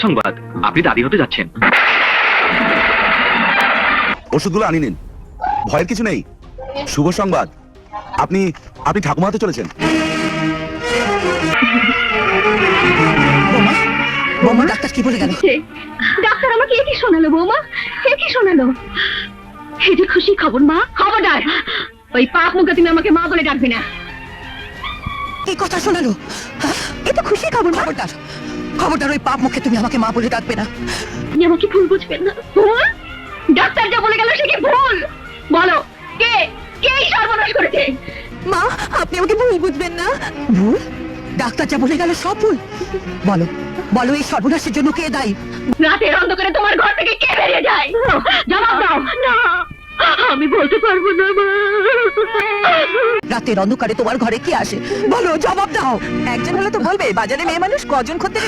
সংবাদ, আপনি দাদি হতে যাচ্ছেন। ওষুধগুলো আনি নিন, ভয়ের কিছু নেই। শুভ সংবাদ, আপনি আপনি ঠাকুমা হতে চলেছেন। বৌমা, ডাক্তার কি বলে গেল? ডাক্তার আমাকে কি শোনালো বৌমা? কি শোনালো? এই যে খুশি খবর মা। খবরদার, ওই পাপ মুখে তুমি আমাকে মা বলে ডাকবে না। কি কথা শোনালো? এটা খুশি খবর মা। খবরদার, খবরদার, ওই পাপ মুখে তুমি আমাকে মা বলে ডাকবে না। আপনি আমাকে ভুল বুঝবেন না বৌমা। ডাক্তার যা বলে গেল সে কি ভুল? বলো, কে কে এই সর্বনাশ করেছে? মা, আপনি আমাকে ভুল বুঝবেন না। ভুল? ডাক্তার যা বলে গেল সব ভুল? বলো, বলো, এই সর্বনাশের জন্য কে দায়ী? রাতের অন্ধকারে তোমার ঘর থেকে কে বেরিয়ে যায়? জবাব দাও। না, আমি বলতে পারবো না মা। রাতের অন্ধকারে তোমার ঘরে কে আসে? বলো, জবাব দাও। একজন হলে তো বলবে, বাজারে মেয়ে মানুষ কজন খদ্দের